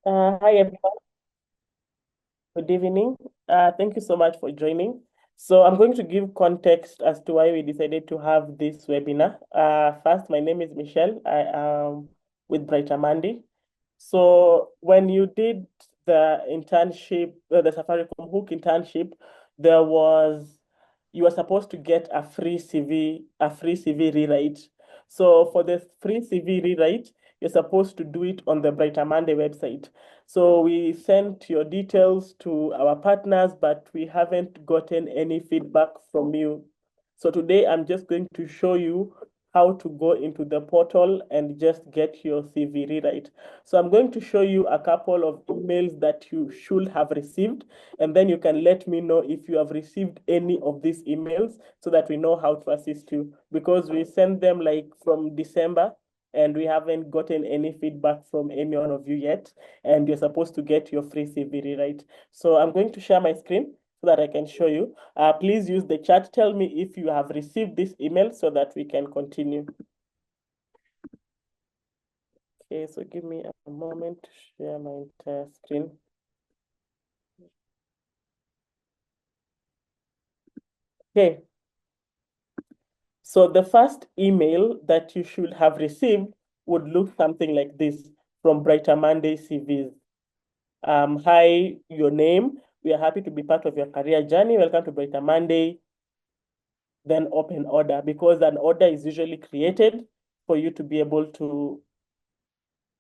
Hi everyone, good evening. Thank you so much for joining. So I'm going to give context as to why we decided to have this webinar. First, my name is Michelle. I am with BrighterMonday. So when you did the internship, the Safaricom Hook internship, there was you were supposed to get a free CV rewrite. So for the free CV rewrite, you're supposed to do it on the BrighterMonday website. So we sent your details to our partners, but we haven't gotten any feedback from you. So today I'm just going to show you how to go into the portal and just get your CV rewrite. So I'm going to show you a couple of emails that you should have received, and then you can let me know if you have received any of these emails so that we know how to assist you, because we sent them like from December and we haven't gotten any feedback from any one of you yet, and you're supposed to get your free CV rewrite. So I'm going to share my screen so that I can show you. Please use the chat. Tell me if you have received this email so that we can continue. Okay, so give me a moment to share my entire screen. Okay, so the first email that you should have received would look something like this from Brighter Monday CVs. Hi, your name. We are happy to be part of your career journey. Welcome to Brighter Monday. Then open order, because an order is usually created for you to be able to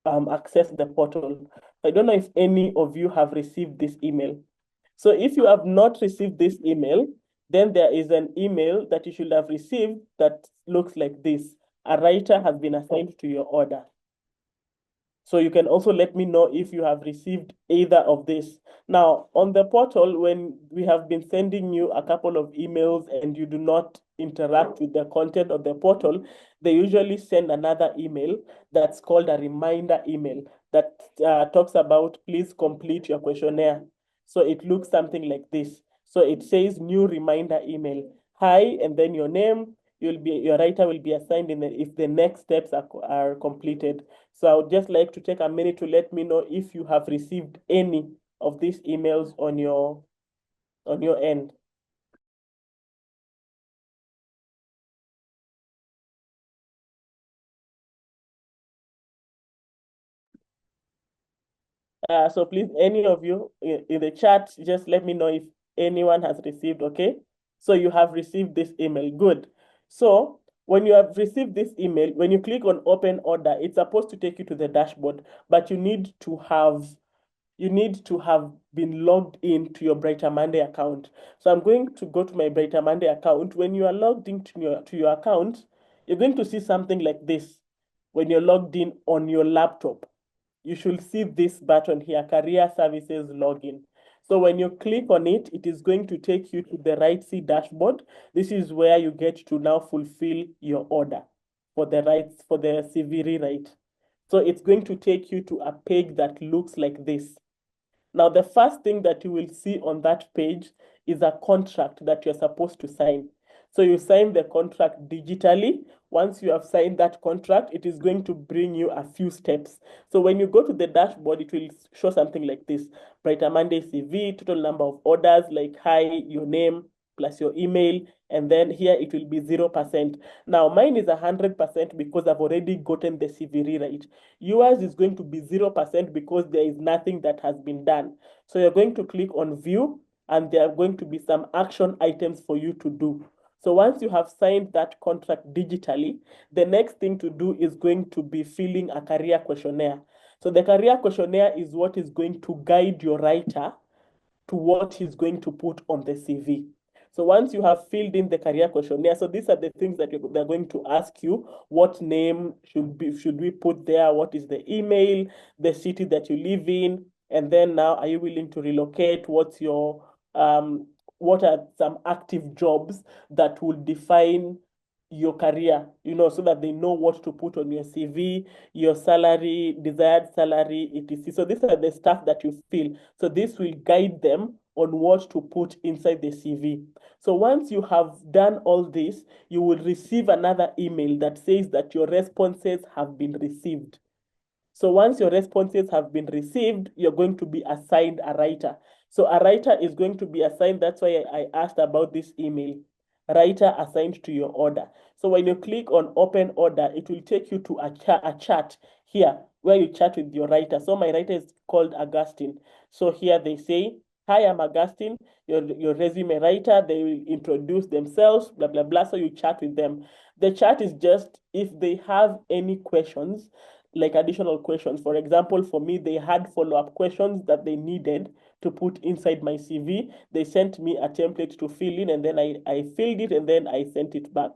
access the portal. I don't know if any of you have received this email. So if you have not received this email, then there is an email that you should have received that looks like this. A writer has been assigned to your order. So you can also let me know if you have received either of this. Now, on the portal, when we have been sending you a couple of emails and you do not interact with the content of the portal, they usually send another email that's called a reminder email that talks about please complete your questionnaire. So it looks something like this. So it says new reminder email. Hi, and then your name. Your writer will be assigned if the next steps are completed. So I would just like to take a minute to let me know if you have received any of these emails on your end. So please, any of you in the chat, just let me know if anyone has received, okay? So you have received this email, good. So when you have received this email, when you click on open order, it's supposed to take you to the dashboard, but you need to have been logged in to your Brighter Monday account. So I'm going to go to my Brighter Monday account. When you are logged into your account, you're going to see something like this when you're logged in on your laptop. You should see this button here, Career Services Login. So when you click on it, it is going to take you to the Right C dashboard. This is where you get to now fulfill your order for the CV rewrite. So it's going to take you to a page that looks like this. Now, the first thing that you will see on that page is a contract that you're supposed to sign. So you sign the contract digitally. Once you have signed that contract, it is going to bring you a few steps. So when you go to the dashboard, it will show something like this: Brighter Monday CV, total number of orders, like hi, your name, plus your email, and then here it will be 0%. Now mine is 100% because I've already gotten the CV rewrite. Yours is going to be 0% because there is nothing that has been done. So you're going to click on view, and there are going to be some action items for you to do. So once you have signed that contract digitally, the next thing to do is going to be filling a career questionnaire. So the career questionnaire is what is going to guide your writer to what he's going to put on the CV. So once you have filled in the career questionnaire, so these are the things that they're going to ask you. What name should we put there? What is the email, the city that you live in, and then now are you willing to relocate? What are some active jobs that will define your career, so that they know what to put on your CV, your salary, desired salary, etc. So these are the stuff that you fill. So this will guide them on what to put inside the CV. So once you have done all this, you will receive another email that says that your responses have been received. So once your responses have been received, you're going to be assigned a writer. So a writer is going to be assigned. That's why I asked about this email. Writer assigned to your order. So when you click on open order, it will take you to a chat here where you chat with your writer. So my writer is called Augustine. So here they say, hi, I'm Augustine, your resume writer. They will introduce themselves, blah, blah, blah. So you chat with them. The chat is just if they have any questions, like additional questions. For example, for me, they had follow-up questions that they needed to put inside my CV. They sent me a template to fill in, and then I filled it, and then I sent it back.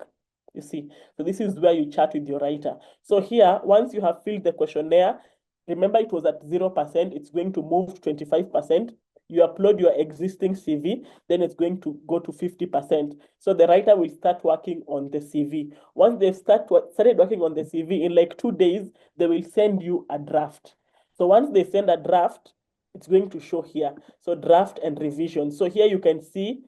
You see, so this is where you chat with your writer. So here, once you have filled the questionnaire, remember it was at 0%, it's going to move to 25%. You upload your existing CV, then it's going to go to 50%. So the writer will start working on the CV. Once they've started working on the CV, in like 2 days, they will send you a draft. So once they send a draft, it's going to show here. So draft and revision. So here you can see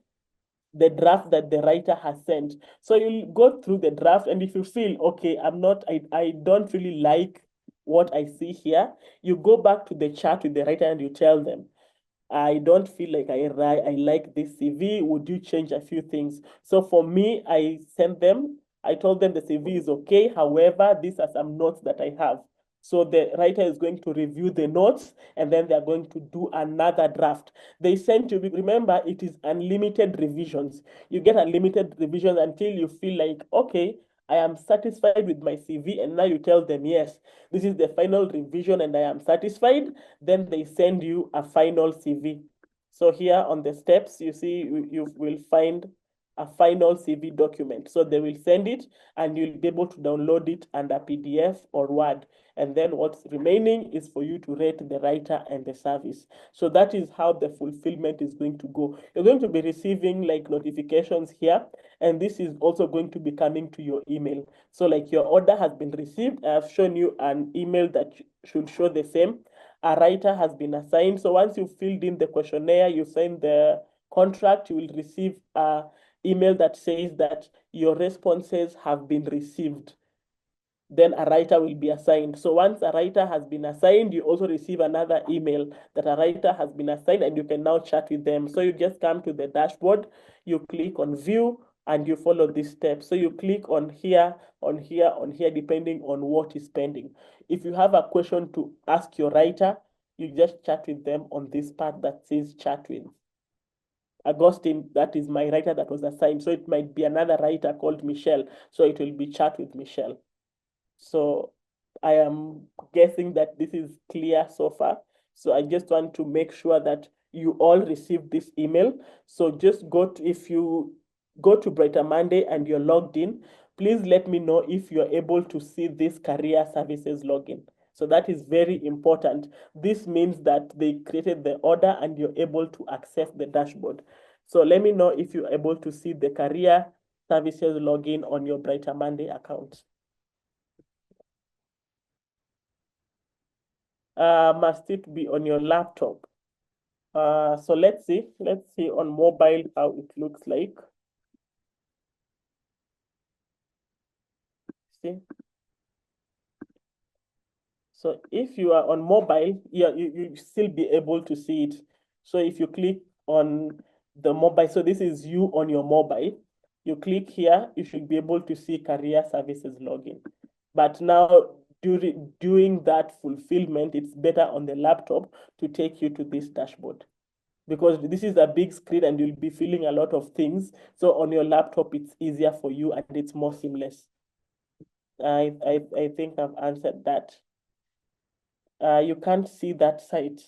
the draft that the writer has sent. So you'll go through the draft, and if you feel, okay, I don't really like what I see here, you go back to the chat with the writer and you tell them, I don't feel like I like this CV. Would you change a few things? So for me, I told them the CV is okay. However, these are some notes that I have. So the writer is going to review the notes, and then they're going to do another draft. They send you, remember, it is unlimited revisions. You get unlimited revisions until you feel like, okay, I am satisfied with my CV. And now you tell them, yes, this is the final revision and I am satisfied. Then they send you a final CV. So here on the steps, you see, you will find a final CV document. So they will send it and you'll be able to download it under PDF or Word. And then what's remaining is for you to rate the writer and the service. So that is how the fulfillment is going to go. You're going to be receiving like notifications here, and this is also going to be coming to your email. So like your order has been received. I have shown you an email that should show the same. A writer has been assigned. So once you filled in the questionnaire, you sign the contract, you will receive a email that says that your responses have been received. Then a writer will be assigned. So once a writer has been assigned, you also receive another email that a writer has been assigned, and you can now chat with them. So you just come to the dashboard, you click on view, and you follow these steps. So you click on here, on here, on here, depending on what is pending. If you have a question to ask your writer, you just chat with them on this part that says chat with. Augustine, that is my writer that was assigned. So it might be another writer called Michelle. So it will be chat with Michelle. So I am guessing that this is clear so far. So I just want to make sure that you all receive this email. So just if you go to Brighter Monday and you're logged in, please let me know if you're able to see this career services login. So that is very important. This means that they created the order and you're able to access the dashboard. So let me know if you're able to see the career services login on your Brighter Monday account. Must it be on your laptop? So let's see on mobile how it looks like. See, so if you are on mobile, yeah, you still be able to see it. So if you click on the mobile, so this is you on your mobile, you click here, you should be able to see career services login. But now during that fulfillment, it's better on the laptop to take you to this dashboard, because this is a big screen and you'll be feeling a lot of things. So on your laptop, it's easier for you and it's more seamless. I think I've answered that. You can't see that site.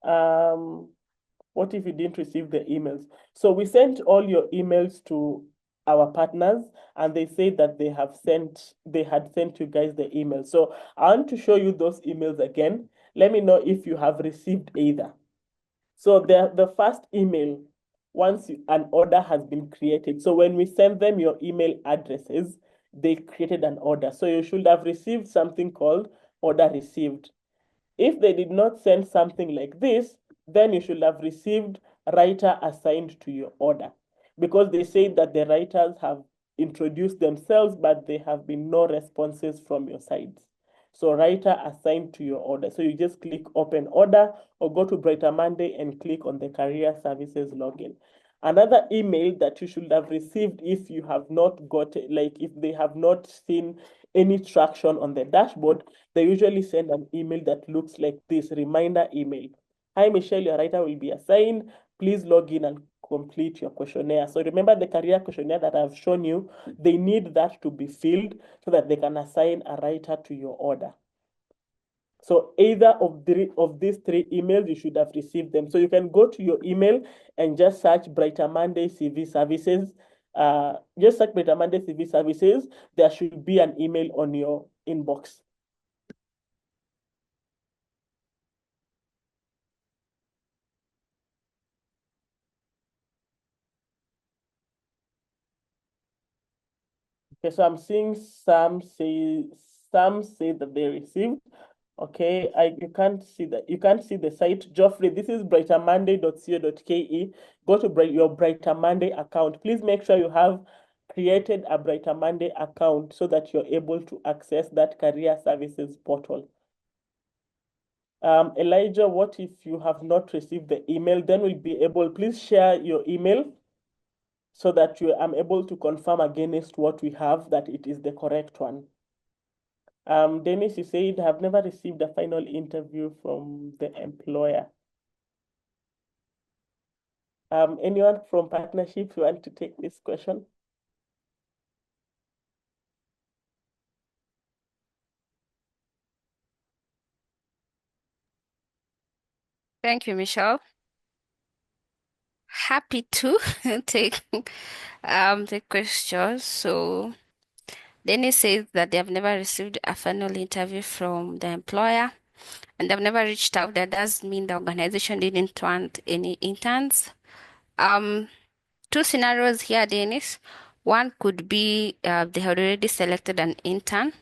What if you didn't receive the emails? So we sent all your emails to our partners, and they said that they had sent you guys the email. So I want to show you those emails again. Let me know if you have received either. So the first email, once an order has been created. So when we send them your email addresses, they created an order. So you should have received something called order received. If they did not send something like this, then you should have received writer assigned to your order, because they say that the writers have introduced themselves, but there have been no responses from your sides. So writer assigned to your order. So you just click open order or go to Brighter Monday and click on the career services login. Another email that you should have received if you have not got, like if they have not seen any traction on the dashboard, they usually send an email that looks like this, reminder email. Hi, Michelle, your writer will be assigned. Please log in and complete your questionnaire. So remember the career questionnaire that I've shown you, they need that to be filled so that they can assign a writer to your order. So either of these three emails, you should have received them. So you can go to your email and just search Brighter Monday CV Services. Just search Brighter Monday CV Services. There should be an email on your inbox. Okay, so I'm seeing some say that they received. Okay, you can't see that. You can't see the site. Geoffrey, this is brightermonday.co.ke. Go to your Brighter Monday account. Please make sure you have created a Brighter Monday account so that you're able to access that career services portal. Elijah, what if you have not received the email? Then we'll be able, please share your email so that I'm able to confirm against what we have that it is the correct one. Dennis, you said have never received a final interview from the employer. Anyone from partnership who want to take this question? Thank you, Michelle. Happy to take the questions. So Dennis says that they have never received a final interview from the employer and they've never reached out. That does mean the organization didn't want any interns. Um, Two scenarios here, Dennis. One could be they had already selected an intern,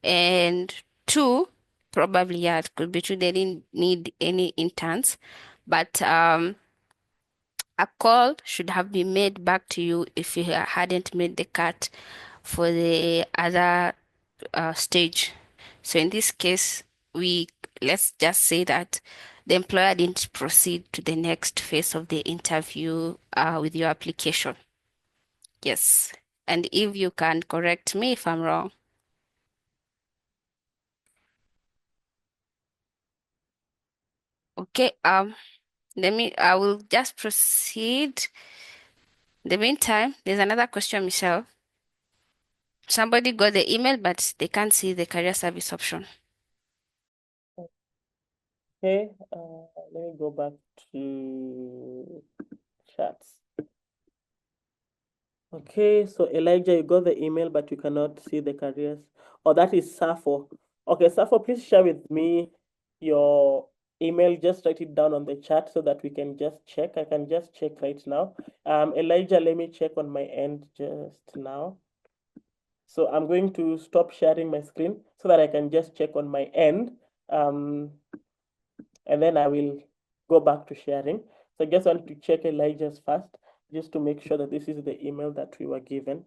and two, probably, yeah, it could be true they didn't need any interns, but a call should have been made back to you if you hadn't made the cut for the other stage. So in this case, we let's just say that the employer didn't proceed to the next phase of the interview with your application. Yes. And if you can correct me if I'm wrong. Okay, I will just proceed. In the meantime, there's another question, Michelle. Somebody got the email, but they can't see the career service option. Okay, let me go back to chats. Okay, so Elijah, you got the email, but you cannot see the careers. Oh, that is Safo. Okay, Safo, please share with me your email. Just write it down on the chat so that we can just check. I can just check right now. Elijah, let me check on my end just now. So I'm going to stop sharing my screen so that I can just check on my end. And then I will go back to sharing. So I just want to check Elijah's first, just to make sure that this is the email that we were given.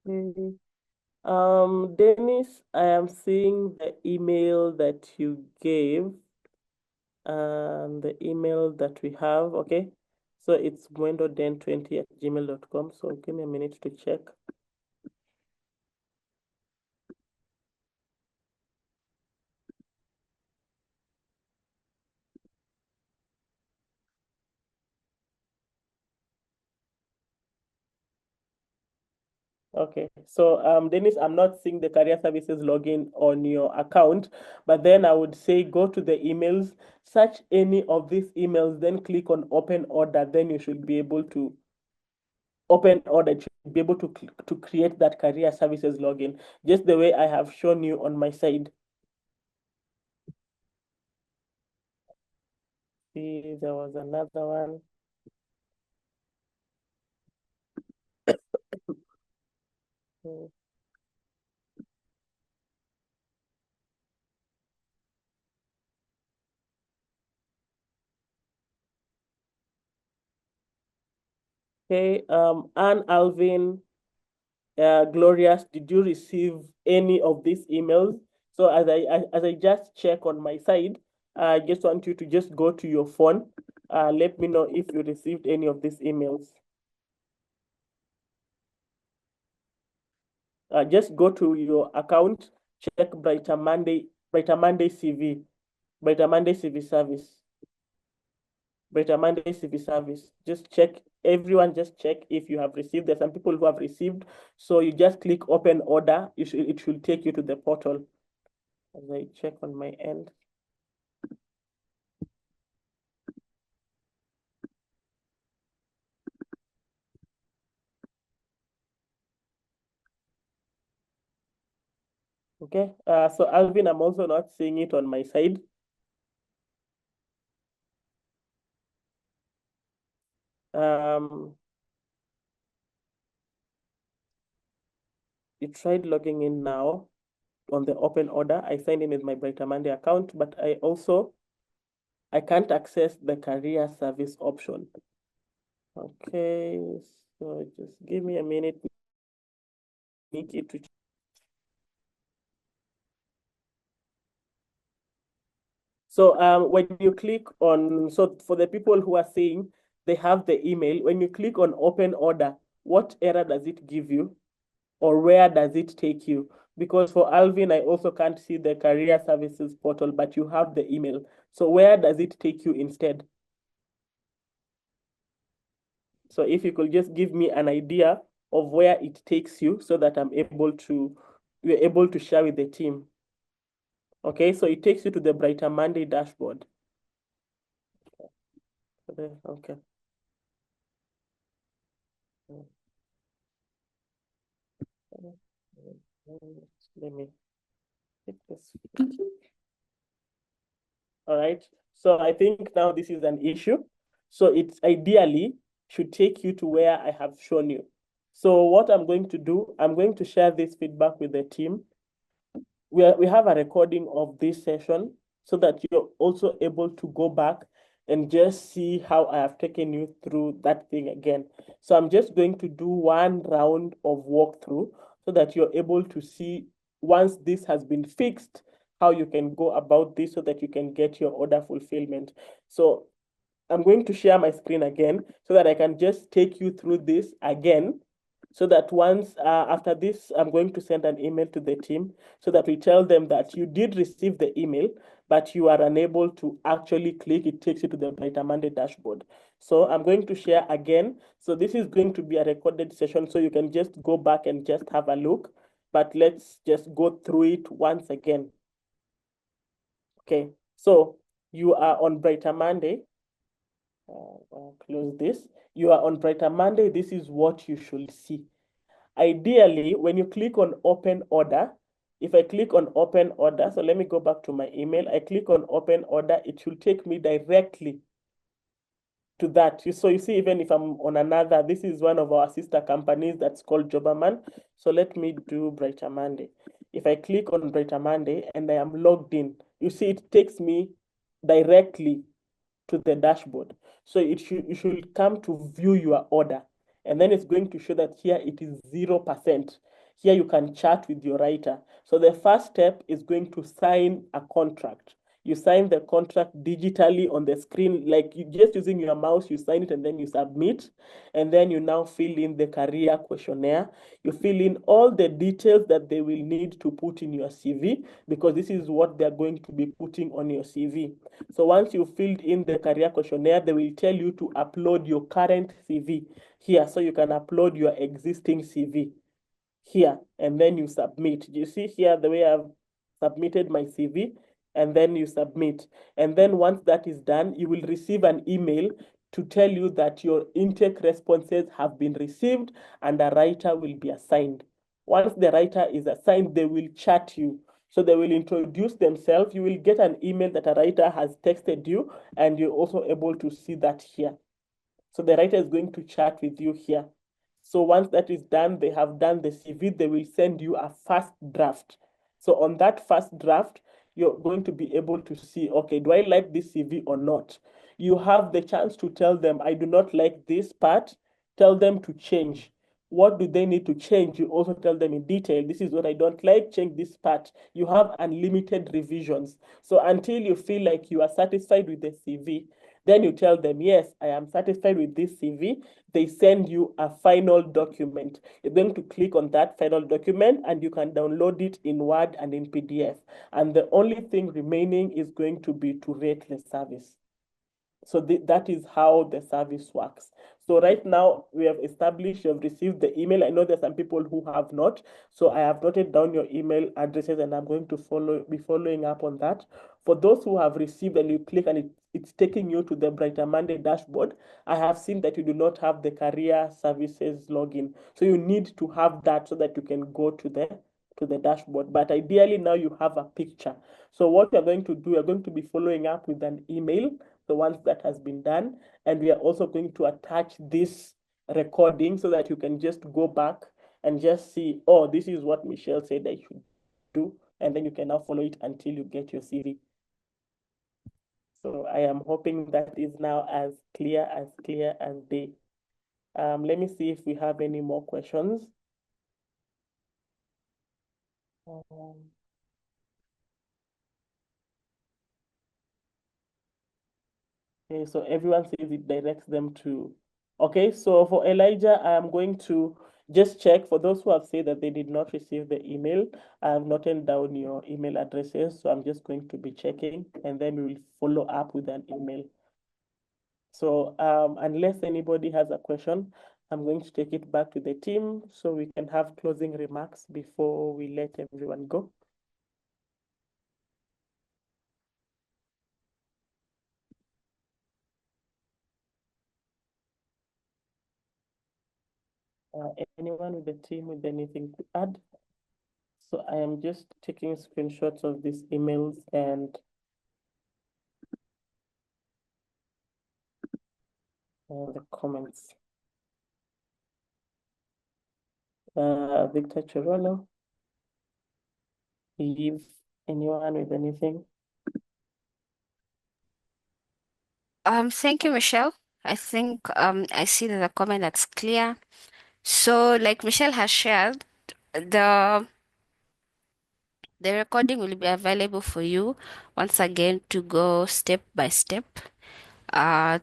Mhm. Dennis, I am seeing the email that you gave, the email that we have, okay? So it's mwendo20@gmail.com. So give me a minute to check. Okay, so Dennis, I'm not seeing the career services login on your account, but then I would say go to the emails, search any of these emails, then click on open order. Then you should be able to open order. You should be able to create that career services login, just the way I have shown you on my side. See, there was another one. Okay, Anne Alvin, Glorious, did you receive any of these emails? So as I just check on my side, I just want you to just go to your phone. Let me know if you received any of these emails. Just go to your account, check BrighterMonday CV, BrighterMonday CV service, BrighterMonday CV service. Just check, everyone just check if you have received. There's some people who have received. So you just click open order. It should take you to the portal. As I check on my end. Okay, so Alvin, I'm also not seeing it on my side. You tried logging in now on the open order. I signed in with my BrighterMonday account, but I can't access the career service option. Okay, so just give me a minute. Need it to. So when you click on, so for the people who are saying they have the email, when you click on open order, what error does it give you? Or where does it take you? Because for Alvin, I also can't see the career services portal, but you have the email. So where does it take you instead? So if you could just give me an idea of where it takes you so that we're able to share with the team. Okay, so it takes you to the BrighterMonday dashboard. Okay. Let me hit this. All right. So I think now this is an issue. So it's ideally should take you to where I have shown you. So what I'm going to do, I'm going to share this feedback with the team. We have a recording of this session so that you're also able to go back and just see how I have taken you through that thing again. So I'm just going to do one round of walkthrough so that you're able to see once this has been fixed, how you can go about this so that you can get your order fulfillment. So I'm going to share my screen again so that I can just take you through this again so that once after this, I'm going to send an email to the team so that we tell them that you did receive the email, but you are unable to actually click. It takes you to the BrighterMonday dashboard. So I'm going to share again. So this is going to be a recorded session, so you can just go back and just have a look. But let's just go through it once again. Okay, so you are on BrighterMonday. Close this. You are on BrighterMonday. This is what you should see. Ideally, when you click on open order, if I click on open order, so let me go back to my email. I click on open order, it should take me directly to that. So you see, even if I'm on another, this is one of our sister companies that's called Joberman. So let me do BrighterMonday. If I click on BrighterMonday and I am logged in, you see it takes me directly to the dashboard. So you should come to view your order. And then it's going to show that here it is 0%. Here you can chat with your writer. So the first step is going to sign a contract. You sign the contract digitally on the screen, like you just using your mouse, you sign it and then you submit. And then you now fill in the career questionnaire. You fill in all the details that they will need to put in your CV, because this is what they're going to be putting on your CV. So once you filled in the career questionnaire, they will tell you to upload your current CV here. So you can upload your existing CV. here, and then you submit. You see here the way I've submitted my CV, and then you submit. And then once that is done, you will receive an email to tell you that your intake responses have been received and a writer will be assigned. Once the writer is assigned, they will chat you. So they will introduce themselves. You will get an email that a writer has texted you, and you're also able to see that here. So the writer is going to chat with you here. So once that is done, they have done the CV, they will send you a first draft. So on that first draft, you're going to be able to see, okay, do I like this CV or not? You have the chance to tell them, I do not like this part. Tell them to change. What do they need to change? You also tell them in detail, this is what I don't like, change this part. You have unlimited revisions. So until you feel like you are satisfied with the CV, then you tell them, yes, I am satisfied with this CV. They send you a final document. You're going to click on that final document and you can download it in Word and in PDF. And the only thing remaining is going to be to rate the service. So that is how the service works. So right now we have established, you have received the email. I know there's some people who have not. So I have noted down your email addresses and I'm going to be following up on that. For those who have received and you click and it's taking you to the Brighter Monday dashboard, I have seen that you do not have the career services login. So you need to have that so that you can go to the dashboard. But ideally now you have a picture. So what you're going to do, you're going to be following up with an email. So once that has been done, and we are also going to attach this recording so that you can just go back and just see, oh, this is what Michelle said I should do. And then you can now follow it until you get your CV. So I am hoping that is now as clear as day. Let me see if we have any more questions. Um, Okay, so everyone says it directs them to. Okay, so for Elijah, I am going to just check for those who have said that they did not receive the email. I have noted down your email addresses, so I'm just going to be checking and then we will follow up with an email. So unless anybody has a question, I'm going to take it back to the team so we can have closing remarks before we let everyone go. Anyone with the team with anything to add? So I am just taking screenshots of these emails and the comments. Victor Chirolo, leave anyone with anything? Thank you, Michelle. I think I see there's a comment that's clear. So, like Michelle has shared, the the recording will be available for you once again to go step by step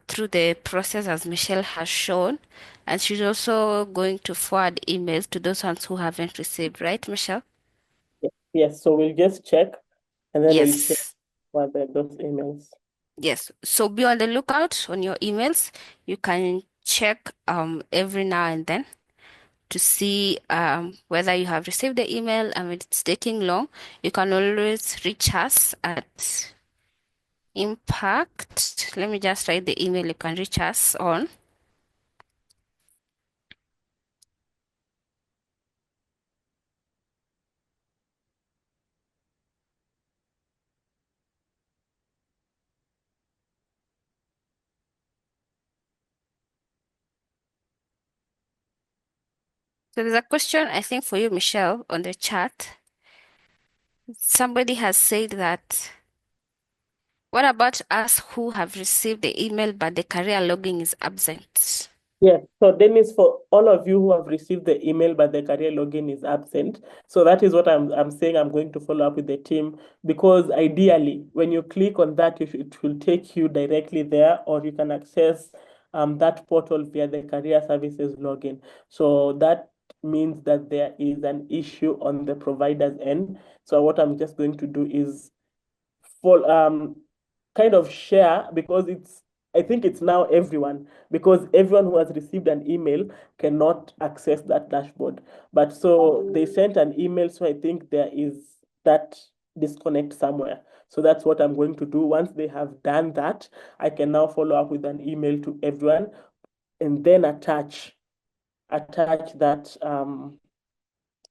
through the process as Michelle has shown. And she's also going to forward emails to those ones who haven't received, right, Michelle? Yes, so we'll just check and then we'll check Yes. what those emails. Yes. So be on the lookout on your emails. You can check every now and then to see whether you have received the email, and if it's taking long, you can always reach us at Impact. Let me just write the email you can reach us on. So there's a question, I think, for you, Michelle, on the chat. Somebody has said that, what about us who have received the email but the career login is absent? Yes, so Dennis, for all of you who have received the email but the career login is absent, so that is what I'm saying. I'm going to follow up with the team because ideally, when you click on that, it will take you directly there, or you can access that portal via the career services login. So that means that there is an issue on the provider's end. So what I'm just going to do is for kind of share because I think it's now everyone, because everyone who has received an email cannot access that dashboard. But so they sent an email, so I think there is that disconnect somewhere. So that's what I'm going to do. Once they have done that, I can now follow up with an email to everyone and then attach that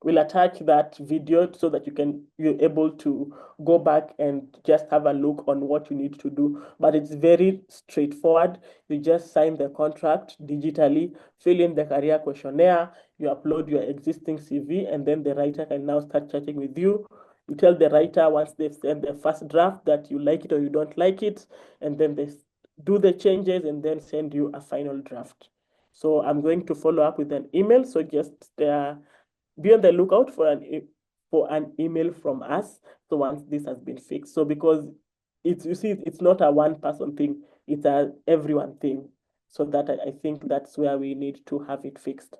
we'll attach that video so that you're able to go back and just have a look on what you need to do. But it's very straightforward. You just sign the contract digitally, fill in the career questionnaire, you upload your existing CV, and then the writer can now start chatting with you. You tell the writer once they've sent the first draft that you like it or you don't like it, and then they do the changes and then send you a final draft. So I'm going to follow up with an email. So just be on the lookout for an email from us. So once this has been fixed, so because it's not a one person thing, it's a everyone thing. So that I think that's where we need to have it fixed.